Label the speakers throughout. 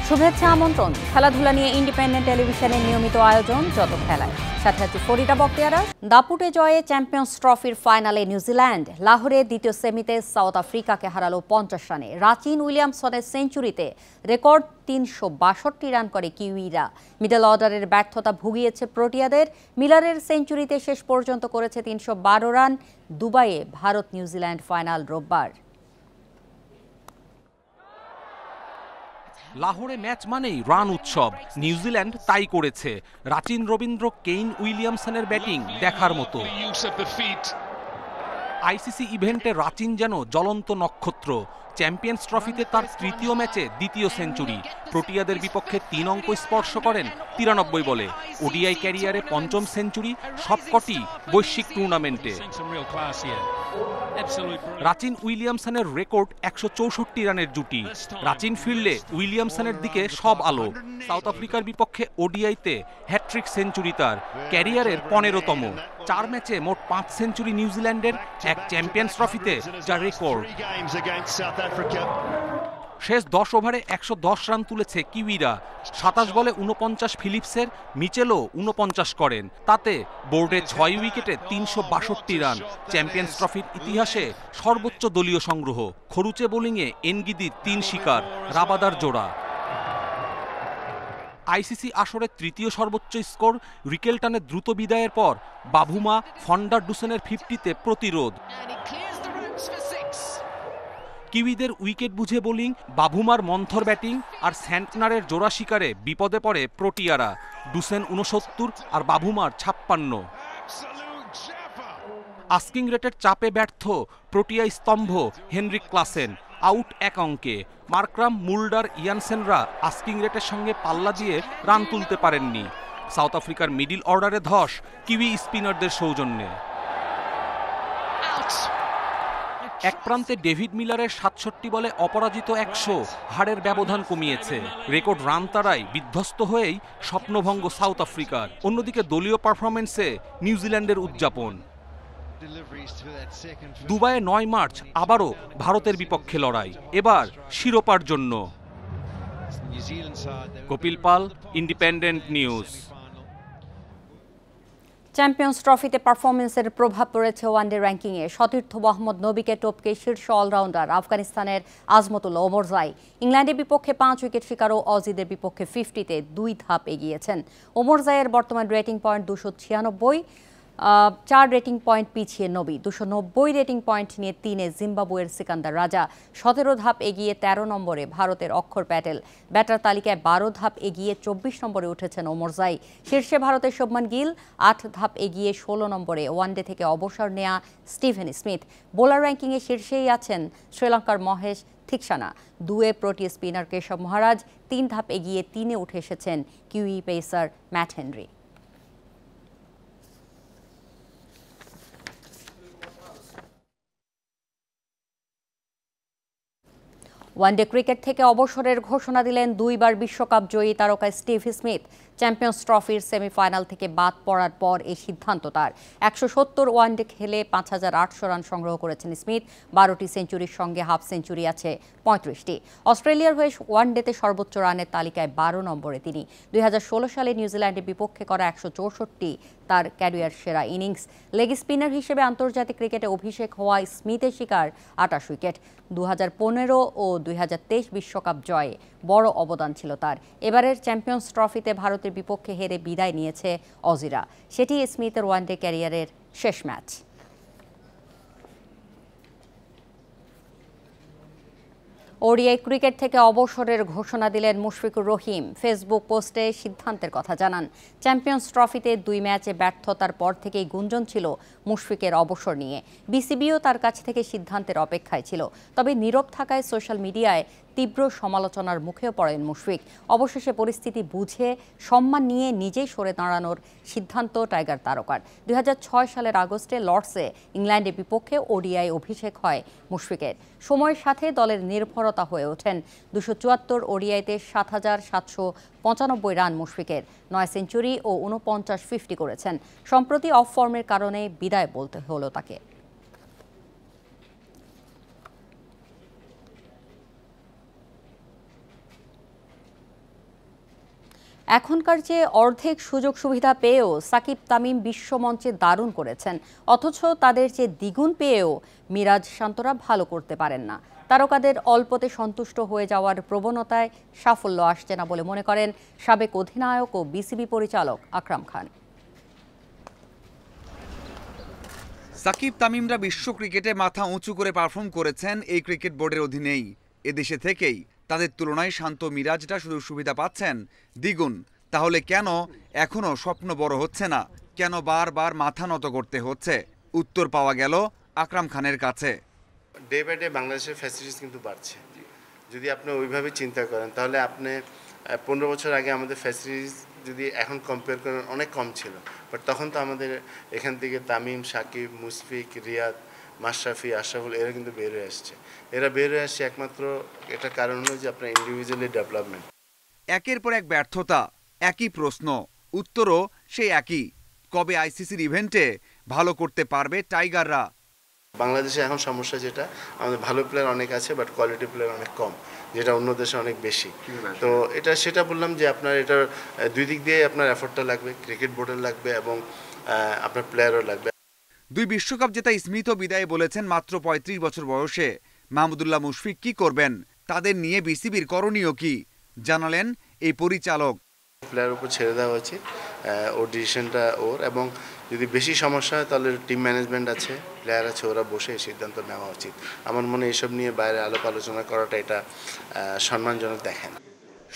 Speaker 1: শুভেচ্ছা আমন্ত্রণ। খেলাধুলা নিয়ে ইন্ডিপেন্ডেন্ট টেলিভিশনের নিয়মিত আয়োজন যত খেলায়, সাথে আছে ফরিদা বক্তিয়ারা। দাপুটে জয়ে চ্যাম্পিয়ন্স ট্রফির ফাইনালে নিউজিল্যান্ড, লাহোরে দ্বিতীয় সেমিতে সাউথ আফ্রিকাকে হারালো 50 রানে। রাচিন উইলিয়ামসনের সেঞ্চুরিতে রেকর্ড 362 রান করে কিউইরা। মিডল অর্ডারের ব্যর্থতা ভুগিয়েছে প্রোটিয়াদের। মিলারের সেঞ্চুরিতে শেষ পর্যন্ত করেছে 312 রান। দুবাইয়ে ভারত নিউজিল্যান্ড ফাইনাল রোববার।
Speaker 2: লাহোরে ম্যাচ মানেই রান উৎসব, নিউজিল্যান্ড তাই করেছে। রাচিন রবীন্দ্র, কেইন উইলিয়ামসনের ব্যাটিং দেখার মতো। আইসিসি ইভেন্টে রাচিন যেন জ্বলন্ত নক্ষত্র। চ্যাম্পিয়ন্স ট্রফিতে তার তৃতীয় ম্যাচে দ্বিতীয় সেঞ্চুরি। প্রোটিয়াদের বিপক্ষে 3 অঙ্ক স্পর্শ করেন 93 বলে। ওডিআই ক্যারিয়ারে 5ম সেঞ্চুরি, সবকটি বৈশ্বিক টুর্নামেন্টে। রাচিন উইলিয়ামসনের রেকর্ড 164 রানের জুটি। রাচিন ফিরলে উইলিয়ামসনের দিকে সব আলো। সাউথ আফ্রিকার বিপক্ষে ওডিআইতে হ্যাট্রিক সেঞ্চুরি তার, ক্যারিয়ারের 15তম। 4 ম্যাচে মোট 5 সেঞ্চুরি নিউজিল্যান্ডের, এক চ্যাম্পিয়ন্স ট্রফিতে যা রেকর্ড। শেষ 10 ওভারে 110 রান তুলেছে কিউইরা। 27 বলে 49 ফিলিপসের, মিচেলও 49 করেন। তাতে বোর্ডে 6 উইকেটে 362 রান। চ্যাম্পিয়ন্স ট্রফির ইতিহাসে সর্বোচ্চ দলীয় সংগ্রহ। খরুচে বোলিংয়ে এনগিদির 3 শিকার, রাবাদার জোড়া। আইসিসি আসরের তৃতীয় সর্বোচ্চ স্কোর। রিকেলটনের দ্রুত বিদায়ের পর বাভুমা ফন্ডার ডুসেনের 50তে প্রতিরোধ। কিউইদের উইকেট বুঝে বোলিং, বাভুমার মন্থর ব্যাটিং আর স্যান্টনারের জোড়া শিকারে বিপদে পড়ে প্রোটিয়ারা। ডুসেন 69 আর বাভুমার 56। আস্কিং রেটের চাপে ব্যর্থ প্রোটিয়া স্তম্ভ হেনরিক ক্লাসেন, আউট 1 অঙ্কে। মার্করাম, মুল্ডার, ইয়ানসেনরা আস্কিং রেটের সঙ্গে পাল্লা দিয়ে রান তুলতে পারেননি। সাউথ আফ্রিকার মিডল অর্ডারে ধস কিউই স্পিনারদের সৌজন্যে। এক প্রান্তে ডেভিড মিলারের 67 বলে অপরাজিত 100, হারের ব্যবধান কমিয়েছে। রেকর্ড রান তারাই বিধ্বস্ত হয়েই স্বপ্নভঙ্গ সাউথ আফ্রিকার। অন্যদিকে দলীয় পারফরমেন্সে নিউজিল্যান্ডের উদযাপন। দুবাইয়ে 9 মার্চ আবারও ভারতের বিপক্ষে লড়াই, এবার শিরোপার জন্য। কপিল পাল, ইন্ডিপেন্ডেন্ট নিউজ।
Speaker 1: চ্যাম্পিয়ন্স ট্রফিতে পারফরমেন্সের প্রভাব পড়েছে ওয়ানডে র্যাঙ্কিংয়ে। সতীর্থ মোহাম্মদ নবীকে টপকে শীর্ষ অলরাউন্ডার আফগানিস্তানের আজমতুল্লাহ ওমরজাই। ইংল্যান্ডের বিপক্ষে 5 উইকেট শিকার ও অজিদের বিপক্ষে 50তে 2 ধাপ এগিয়েছেন। ওমরজাইয়ের বর্তমান রেটিং পয়েন্ট 296, 4 রেটিং পয়েন্ট পিছিয়ে নবী। 290 রেটিং পয়েন্ট নিয়ে 3-এ জিম্বাবুয়ের সিকান্দার রাজা। 17 ধাপ এগিয়ে 13 নম্বরে ভারতের অক্ষর প্যাটেল। ব্যাটার তালিকায় 12 ধাপ এগিয়ে 24 নম্বরে উঠেছেন ওমরজাই। শীর্ষে ভারতের শুভমান গিল, 8 ধাপ এগিয়ে 16 নম্বরে ওয়ানডে থেকে অবসর নেয়া স্টিভেন স্মিথ। বোলার র্যাঙ্কিংয়ে শীর্ষেই আছেন শ্রীলঙ্কার মহেশ থিকসানা। 2-এ প্রোটিয়া স্পিনার কেশব মহারাজ। 3 ধাপ এগিয়ে 3-এ উঠে এসেছেন kiwi pacer Matt Henry. One day cricket থেকে অবসরের ঘোষণা দিলেন 2বার বিশ্বকাপ জয়ী তারকা স্টিভ স্মিথ। চ্যাম্পিয়ন্স ট্রফির সেমিফাইনাল থেকে বাদ পড়ার পর এই সিদ্ধান্ত তার। 170 ওয়ানডে খেলে 5800 রান সংগ্রহ করেছেন স্মিথ। 12টি সেঞ্চুরির সঙ্গে হাফ সেঞ্চুরি আছে 35টি। অস্ট্রেলিয়ার হয়ে ওয়ানডেতে সর্বোচ্চ রানের তালিকায় 12 নম্বরে তিনি। 2016 সালে নিউজিল্যান্ডের বিপক্ষে করা 164 তার ক্যারিয়ার সেরা ইনিংস। লেগ স্পিনার হিসেবে আন্তর্জাতিক ক্রিকেটে অভিষেক হওয়া স্মিথের শিকার 28 উইকেট। 2015 ও 2023 বিশ্বকাপ জয়ে বড় অবদান ছিল তার। এবারের চ্যাম্পিয়ন্স ট্রফিতে ভারতের বিপক্ষে হেরে বিদায় নিয়েছে অজিরা। সেটি স্মিথের ওয়ানডে ক্যারিয়ারের শেষ ম্যাচ। ওডিআই ক্রিকেট থেকে অবসরের ঘোষণা দিলেন মুশফিকুর রহিম। ফেসবুক পোস্টে সিদ্ধান্তের কথা জানান। চ্যাম্পিয়ন্স ট্রফিতে 2 ম্যাচে ব্যর্থতার পর থেকেই গুঞ্জন ছিল মুশফিকের অবসর নিয়ে। বিসিবিও তার কাছ থেকে সিদ্ধান্তের অপেক্ষায় ছিল। তবে নীরব থাকায় সোশ্যাল মিডিয়ায় তীব্র সমালোচনার মুখেও পড়েন মুশফিক। অবশেষে পরিস্থিতি বুঝে সম্মান নিয়ে নিজেই সরে দাঁড়ানোর সিদ্ধান্ত টাইগার তারকার। 2006 সালের আগস্টে লর্ডসে ইংল্যান্ডের বিপক্ষে ওডিআই অভিষেক হয় মুশফিকের। সময়ের সাথে দলের নির্ভরতা হয়ে ওঠেন। 274 ওডিআইতে 7,795 রান মুশফিকের, 9 সেঞ্চুরি ও 49 50 করেছেন। সম্প্রতি অফ ফর্মের কারণে বিদায় বলতে হলো তাকে। এখনকার যে অর্ধেক সুযোগ সুবিধা পেয়েও সাকিব তামিম বিশ্বমঞ্চে দারুণ করেছেন, অথচ তাদের যে দ্বিগুণ পেয়েও মিরাজ শান্তরা ভালো করতে পারেন না। তারকাদের অল্পতে সন্তুষ্ট হয়ে যাওয়ার প্রবণতায় সাফল্য আসছে না বলে মনে করেন সাবেক অধিনায়ক ও বিসিবি পরিচালক আকরাম খান।
Speaker 3: সাকিব তামিমরা বিশ্ব ক্রিকেটে মাথা উঁচু করে পারফর্ম করেছেন এই ক্রিকেট বোর্ডের অধীনেই। এদেশে থেকেই তাদের তুলনায় শান্ত মিরাজটা সুযোগ সুবিধা পাচ্ছেন দ্বিগুণ। তাহলে কেন এখনো স্বপ্ন বড় হচ্ছে না? কেন বারবার মাথা নত করতে হচ্ছে? উত্তর পাওয়া গেল আকরাম খানের কাছে।
Speaker 4: ডে বাই ডে বাংলাদেশের ফ্যাসিলিটিস কিন্তু বাড়ছে। যদি আপনি ওইভাবে চিন্তা করেন তাহলে আপনি 15 বছর আগে আমাদের ফ্যাসিলিটিস যদি এখন কম্পেয়ার করেন অনেক কম ছিল, বাট তখন তো আমাদের এখান থেকে তামিম, সাকিব, মুশফিক, রিয়াদ, মাশরাফি, আশরাফুল এরা কিন্তু বের হয়ে আসছে। এরা বের হয়ে আসছে একমাত্র এটা কারণ হলো যে আপনার ইন্ডিভিজুয়ালি ডেভেলপমেন্ট।
Speaker 3: একের পর এক ব্যর্থতা, একই প্রশ্ন, উত্তরও সেই একই। কবে আইসিসির ইভেন্টে ভালো করতে পারবে টাইগাররা?
Speaker 4: বাংলাদেশে এখন সমস্যা যেটা, আমাদের ভালো প্লেয়ার অনেক আছে বাট কোয়ালিটি প্লেয়ার অনেক কম, যেটা অন্য দেশে অনেক বেশি। তো সেটা বললাম যে আপনার এটার দুই দিক দিয়ে আপনার এফোর্টটা লাগবে, ক্রিকেট বোর্ডের লাগবে এবং আপনার প্লেয়ারও লাগবে।
Speaker 3: 2 বিশ্বকাপ জেতা স্মিথও বিদায় বলেছেন মাত্র 35 বছর বয়সে। মাহমুদুল্লাহ মুশফিক কি করবেন? তাদের নিয়ে বিসিবির করণীয় কি জানালেন এই পরিচালক।
Speaker 4: প্লেয়ার উপর ছেড়ে দেওয়া উচিত, ওর ডিসিশনটা ওর, এবং যদি বেশি সমস্যা হয় তাহলে টিম ম্যানেজমেন্ট আছে, প্লেয়ার আছে, ওরা বসে এই সিদ্ধান্ত নেওয়া উচিত। আমার মনে হয় এসব নিয়ে বাইরে আলাপ আলোচনা করাটা এটা সম্মানজনক দেখেন।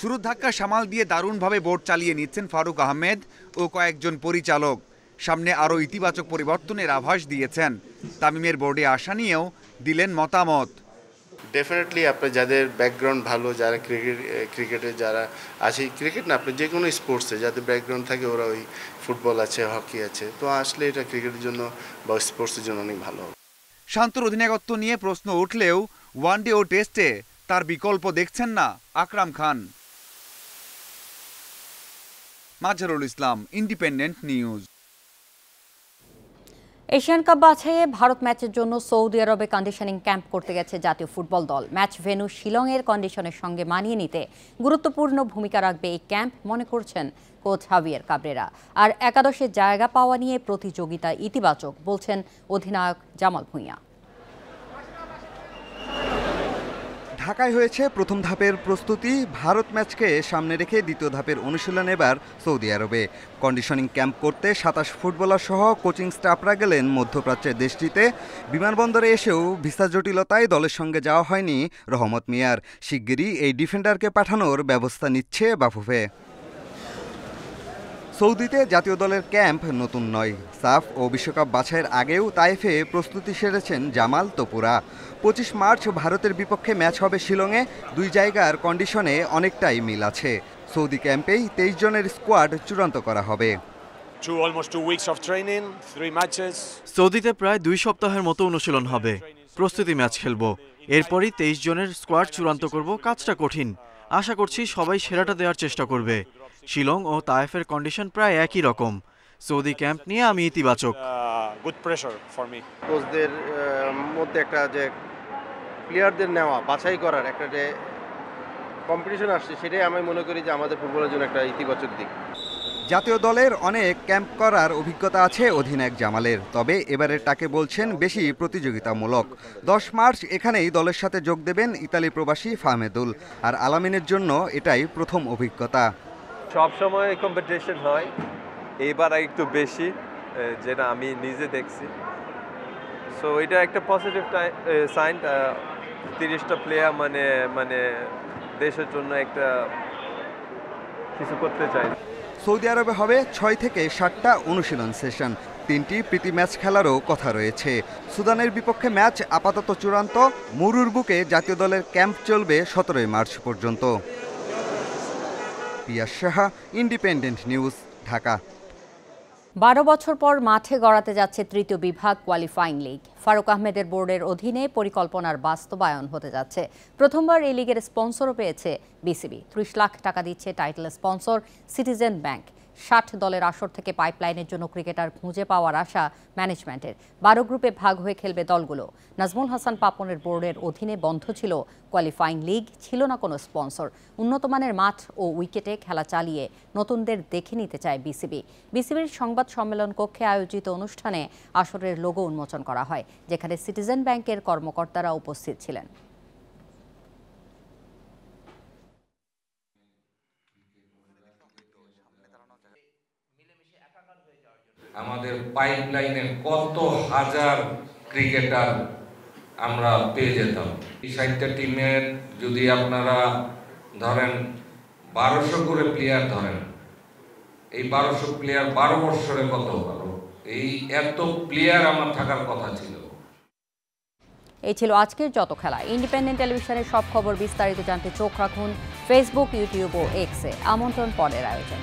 Speaker 3: শুরুর ধাক্কা সামাল দিয়ে দারুণভাবে বোর্ড চালিয়ে নিচ্ছেন ফারুক আহমেদ ও কয়েকজন পরিচালক। সামনে আরও ইতিবাচক পরিবর্তনের আভাস দিয়েছেন। তামিমের বোর্ডে আসা নিয়েও দিলেন মতামত।
Speaker 4: ডেফিনেটলি আপনার যাদের ব্যাকগ্রাউন্ড ভালো, যারা ক্রিকেটে যারা আছে, ক্রিকেট না আপনি যে কোনো স্পোর্টসে যাদের ব্যাকগ্রাউন্ড থাকে, ওরা ওই ফুটবল আছে, হকি আছে, তো আসলে এটা ক্রিকেটের জন্য বা স্পোর্টসের জন্য অনেক ভালো।
Speaker 3: শান্তর অধিনায়কত্ব নিয়ে প্রশ্ন উঠলেও ওয়ানডে ও টেস্টে তার বিকল্প দেখছেন না Akram Khan. Mazharul Islam, Independent News.
Speaker 1: Asian Cup বাছাইয়ে ভারত ম্যাচের জন্য সৌদি আরবে কন্ডিশনিং ক্যাম্প করতে গেছে জাতীয় ফুটবল দল। ম্যাচ ভেন্যু শিলংয়ের কন্ডিশনের সঙ্গে মানিয়ে নিতে গুরুত্বপূর্ণ ভূমিকা রাখবে এই ক্যাম্প, মনে করছেন কোচ হাভিয়ের কাবরেরা। আর একাদশে জায়গা পাওয়া নিয়ে প্রতিযোগিতা ইতিবাচক বলছেন অধিনায়ক জামাল ভুঁইয়া।
Speaker 5: ঢাকায় হয়েছে প্রথম ধাপের প্রস্তুতি। ভারত ম্যাচকে সামনে রেখে দ্বিতীয় ধাপের অনুশীলন এবার সৌদি আরবে। কন্ডিশনিং ক্যাম্প করতে 27 ফুটবলার সহ কোচিং স্টাফরা গেলেন মধ্যপ্রাচ্যের দেশটিতে। বিমানবন্দরে এসেও ভিসা জটিলতায় দলের সঙ্গে যাওয়া হয়নি রহমত মিয়ার। শিগগিরই এই ডিফেন্ডারকে পাঠানোর ব্যবস্থা নিচ্ছে বাফুফে। সৌদিতে জাতীয় দলের ক্যাম্প নতুন নয়। সাফ ও বিশ্বকাপ বাছাইয়ের আগেও তাইফে প্রস্তুতি সেরেছেন জামাল তোপুরা। 25 মার্চ ভারতের বিপক্ষে ম্যাচ হবে শিলংয়ে। 2 জায়গার কন্ডিশনে অনেকটাই মিল আছে। সৌদি ক্যাম্পেই 23 জনের স্কোয়াড চূড়ান্ত করা হবে।
Speaker 6: সৌদিতে প্রায় 2 সপ্তাহের মতো অনুশীলন হবে, প্রস্তুতি ম্যাচ খেলবো, এরপরই 23 জনের স্কোয়াড চূড়ান্ত করব। কাজটা কঠিন, আশা করছি সবাই সেরাটা দেওয়ার চেষ্টা করবে। শিলং ও তায়েফের কন্ডিশন প্রায় একই রকম। সৌদি ক্যাম্প নিয়ে আমি ইতিবাচক।
Speaker 7: কোচদের মধ্যে একটা যে প্লেয়ারদের নেওয়া, বাছাই করার একটা যে কম্পিটিশন আসছে, সেটাই আমি মনে করি যে আমাদের ফুটবলের জন্য একটা ইতিবাচক দিক।
Speaker 5: জাতীয় দলের অনেক ক্যাম্প করার অভিজ্ঞতা আছে অধিনায়ক জামালের, তবে এবারেরটাকে বলছেন বেশি প্রতিযোগিতামূলক। 10 মার্চ এখানেই দলের সাথে যোগ দেবেন ইতালি প্রবাসী ফাহমেদুল। আর আলামিনের জন্য এটাই প্রথম অভিজ্ঞতা।
Speaker 8: সবসময় কম্পিটিশন হয়, এইবার একটু বেশি, যেটা আমি নিজে দেখছি। সো এটা একটা পজিটিভ সাইন। 30টা প্লেয়ার মানে দেশের জন্য একটা কিছু করতে চাই।
Speaker 5: সৌদি আরবে হবে 6 থেকে 7টা অনুশীলন সেশন। 3টি প্রীতি ম্যাচ খেলারও কথা রয়েছে। সুদানের বিপক্ষে ম্যাচ আপাতত চূড়ান্ত। মুরুর বুকে জাতীয় দলের ক্যাম্প চলবে 17 মার্চ পর্যন্ত। পিয়াস সাহা, ইন্ডিপেন্ডেন্ট নিউজ, ঢাকা।
Speaker 1: 12 বছর পর মাঠে গড়াতে যাচ্ছে তৃতীয় বিভাগ কোয়ালিফাইং লিগ। ফারুক আহমেদের বোর্ডের অধীনে পরিকল্পনার বাস্তবায়ন হতে যাচ্ছে। প্রথমবার এই লিগের স্পন্সরও পেয়েছে বিসিবি। 30 লাখ টাকা দিচ্ছে টাইটেল স্পন্সর সিটিজেন ব্যাংক। 60 দলের আসর থেকে পাইপলাইনের জন্য ক্রিকেটার খুঁজে পাওয়ার আশা ম্যানেজমেন্টের। 12 গ্রুপে ভাগ হয়ে খেলবে দলগুলো। নাজমুল হাসান পাপনের বোর্ডের অধীনে বন্ধ ছিল কোয়ালিফাইং লিগ, ছিল না কোনো স্পন্সর। উন্নতমানের মাঠ ও উইকেটে খেলা চালিয়ে নতুনদের দেখে নিতে চায় বিসিবি। বিসিবির সংবাদ সম্মেলন কক্ষে আয়োজিত অনুষ্ঠানে আসরের লোগো উন্মোচন করা হয়, যেখানে সিটিজেন ব্যাংকের কর্মকর্তারা উপস্থিত ছিলেন।
Speaker 9: আমাদের পাইপলাইনে কত হাজার ক্রিকেটার আমরা পেয়ে যেতাম। এই 60টা টিমের যদি আপনারা ধরেন 1200 করে প্লেয়ার ধরেন, এই 1200 প্লেয়ার 12 বছরে কত ভালো, এই এত প্লেয়ার আমার থাকার কথা ছিল।
Speaker 1: এই ছিল আজকের যত খেলা। ইন্ডিপেন্ডেন্ট টেলিভিশনের সব খবর বিস্তারিত জানতে চোখ রাখুন ফেসবুক, ইউটিউব ও এক্সে। আমন্ত্রণ পরের আয়োজন।